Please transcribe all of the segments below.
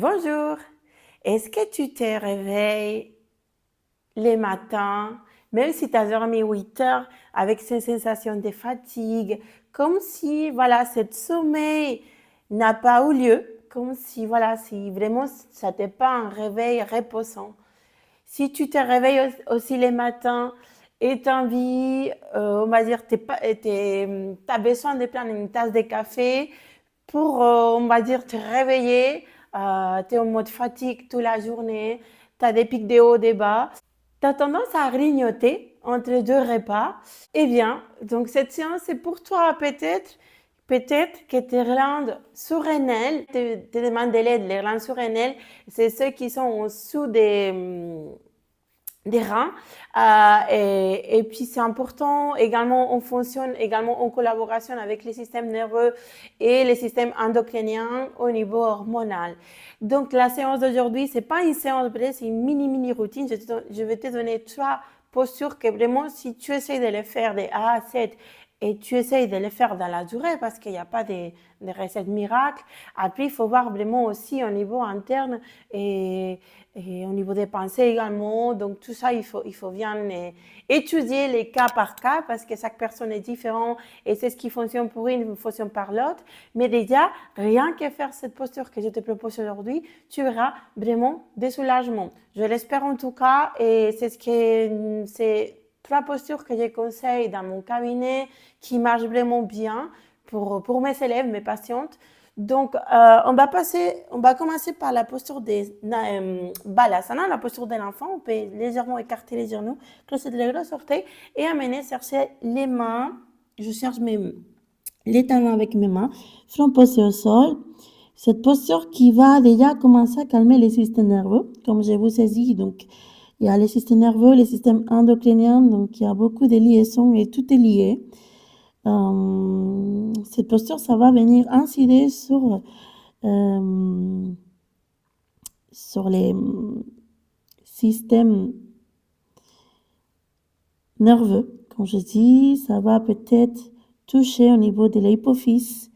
Bonjour. Est-ce que tu te réveilles les matins, même si tu as dormi 8 heures, avec cette sensation de fatigue, comme si, voilà, ce sommeil n'a pas eu lieu, comme si, voilà, si vraiment ça n'était pas un réveil reposant. Si tu te réveilles aussi les matins et tu as envie, on va dire, tu as besoin de prendre une tasse de café pour, on va dire, te réveiller, tu es en mode fatigue toute la journée, tu as des pics de haut, des bas, tu as tendance à grignoter entre deux repas, eh bien, donc cette séance c'est pour toi peut-être que tes glandes surrénales te demandent de l'aide. Les glandes surrénales, c'est ceux qui sont en dessous des reins. Et puis c'est important également, on fonctionne également en collaboration avec les systèmes nerveux et les systèmes endocriniens au niveau hormonal. Donc la séance d'aujourd'hui, c'est pas une séance brève, c'est une mini routine. Je vais te donner 3 postures que vraiment, si tu essaies de les faire de A à Z et tu essayes de les faire dans la durée parce qu'il n'y a pas de recettes miracles. Après, il faut voir vraiment aussi au niveau interne et au niveau des pensées également. Donc, tout ça, il faut bien étudier les cas par cas parce que chaque personne est différente et c'est ce qui fonctionne pour une fonctionne par l'autre. Mais déjà, rien que faire cette posture que je te propose aujourd'hui, tu verras vraiment des soulagements. Je l'espère en tout cas et c'est 3 postures que je conseille dans mon cabinet qui marchent vraiment bien pour mes élèves, mes patientes. Donc, on va commencer par la posture des Balasana, la posture de l'enfant. On peut légèrement écarter les genoux, creuser les gros orteils et amener, chercher les mains. Je cherche les talons avec mes mains, front posé au sol. Cette posture qui va déjà commencer à calmer les systèmes nerveux, comme je vous ai dit. Donc, il y a les systèmes nerveux, les systèmes endocriniens, donc il y a beaucoup de liaisons et tout est lié. Cette posture, ça va venir incider sur les systèmes nerveux. Comme je dis, ça va peut-être toucher au niveau de l'hypophyse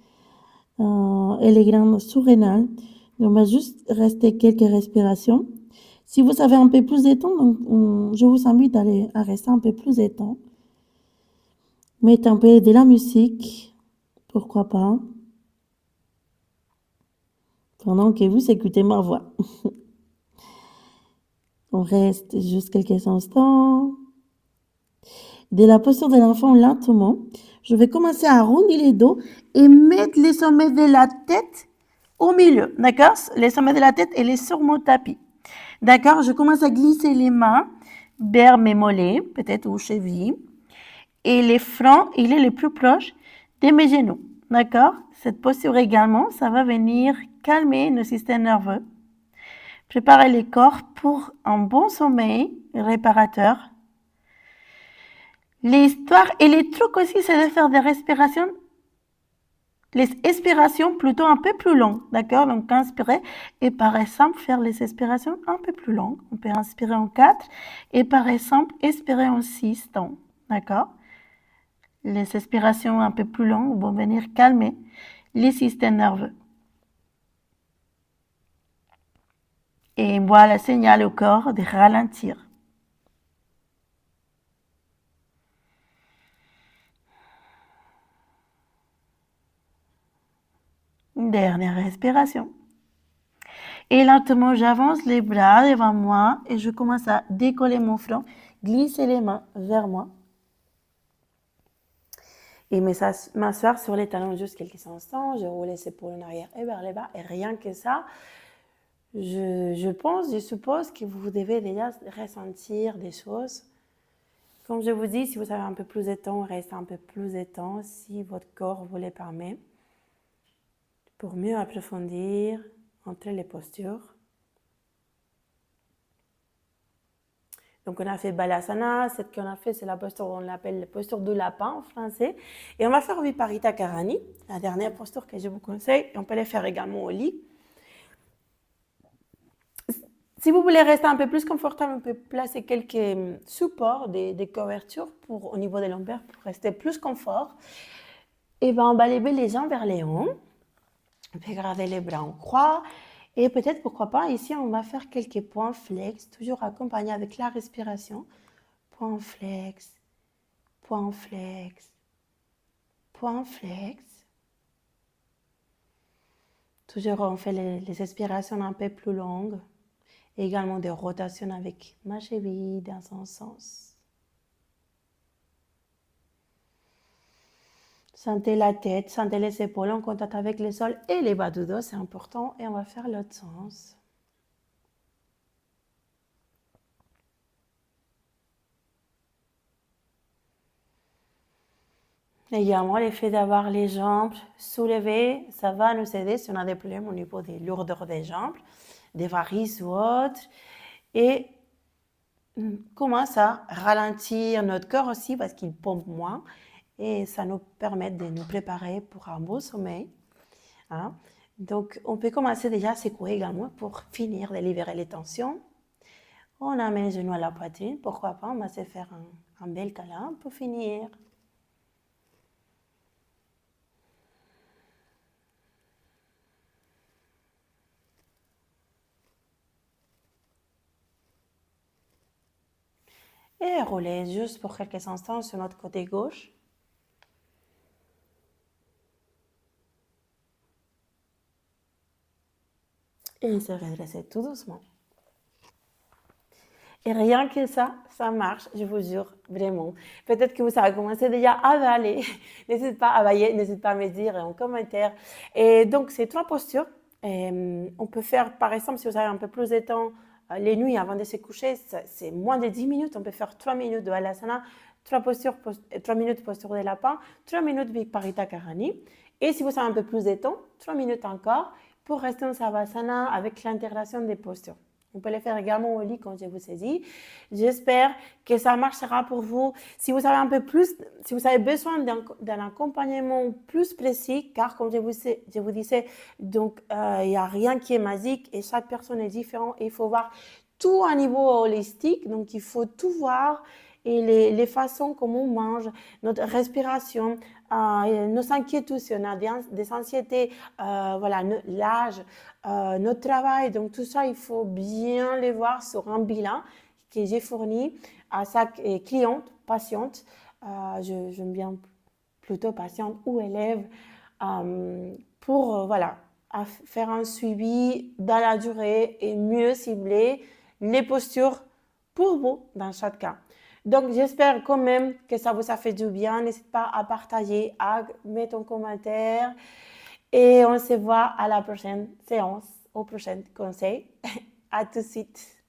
et les glandes surrénales. On va juste rester quelques respirations. Si vous avez un peu plus de temps, donc, je vous invite à rester un peu plus de temps. Mettez un peu de la musique, pourquoi pas, pendant que vous écoutez ma voix. On reste juste quelques instants. De la posture de l'enfant lentement, je vais commencer à arrondir les dos et mettre les sommets de la tête au milieu, d'accord? Les sommets de la tête et les sur mon tapis. D'accord? Je commence à glisser les mains vers mes mollets, peut-être aux chevilles, et les flancs, il est le plus proche de mes genoux. D'accord? Cette posture également, ça va venir calmer nos systèmes nerveux, préparer le corps pour un bon sommeil réparateur. L'histoire et les trucs aussi, c'est de faire des respirations, les expirations plutôt un peu plus longues, d'accord? Donc, inspirer et par exemple, faire les expirations un peu plus longues. On peut inspirer en 4 et par exemple, expirer en 6 temps, d'accord? Les expirations un peu plus longues vont venir calmer les systèmes nerveux. Et voilà, signal au corps de ralentir. Une dernière respiration. Et lentement, j'avance les bras devant moi et je commence à décoller mon front, glisser les mains vers moi. Et m'asseoir sur les talons juste quelques instants. Je roule les épaules en arrière et vers les bas. Et rien que ça, je suppose que vous devez déjà ressentir des choses. Comme je vous dis, si vous avez un peu plus de temps, restez un peu plus de temps si votre corps vous le permet pour mieux approfondir entre les postures. Donc, on a fait Balasana. Cette qu'on a fait, c'est la posture, on l'appelle la posture du lapin en français. Et on va faire Viparita Karani, la dernière posture que je vous conseille. Et on peut les faire également au lit. Si vous voulez rester un peu plus confortable, on peut placer quelques supports, des couvertures au niveau des lombaires pour rester plus confort. Et ben, on va lever les jambes vers les hauts. On peut garder les bras en croix. Et peut-être, pourquoi pas, ici, on va faire quelques points flex, toujours accompagnés avec la respiration. Point flex, point flex, point flex. Toujours, on fait les respirations un peu plus longues. Et également des rotations avec ma cheville dans un sens. Sentez la tête, sentez les épaules en contact avec le sol et les bas du dos, c'est important. Et on va faire l'autre sens. Également, l'effet d'avoir les jambes soulevées, ça va nous aider si on a des problèmes au niveau des lourdeurs des jambes, des varices ou autres. Et commence à ralentir notre corps aussi parce qu'il pompe moins. Et ça nous permet de nous préparer pour un beau sommeil. Hein? Donc, on peut commencer déjà à secouer également pour finir de libérer les tensions. On amène les genoux à la poitrine. Pourquoi pas, on va se faire un bel câlin pour finir. Et rouler juste pour quelques instants sur notre côté gauche. Et se redresser tout doucement. Et rien que ça marche, je vous jure, vraiment. Peut-être que vous avez commencé déjà à avaler. N'hésitez pas à avaler, n'hésitez pas à me dire en commentaire. Et donc, ces 3 postures, on peut faire, par exemple, si vous avez un peu plus de temps, les nuits avant de se coucher, c'est moins de 10 minutes. On peut faire 3 minutes de Halasana, 3 minutes posture de lapin, 3 minutes Viparita Karani. Et si vous avez un peu plus de temps, 3 minutes encore pour rester en Savasana avec l'intégration des postures. On peut les faire également au lit quand je vous ai dit. J'espère que ça marchera pour vous. Si vous avez un peu plus, si vous avez besoin d'un accompagnement plus précis, car comme je vous disais, donc il n'y a rien qui est magique et chaque personne est différente. Il faut voir tout à niveau holistique, donc il faut tout voir et les façons comment on mange, notre respiration, nos inquiétudes, si on a des anxiétés, voilà, l'âge, notre travail. Donc tout ça, il faut bien les voir sur un bilan que j'ai fourni à chaque cliente, patiente. J'aime bien plutôt patiente ou élève pour voilà, faire un suivi dans la durée et mieux cibler les postures pour vous dans chaque cas. Donc, j'espère quand même que ça vous a fait du bien. N'hésite pas à partager, à mettre un commentaire. Et on se voit à la prochaine séance, au prochain conseil. À tout de suite.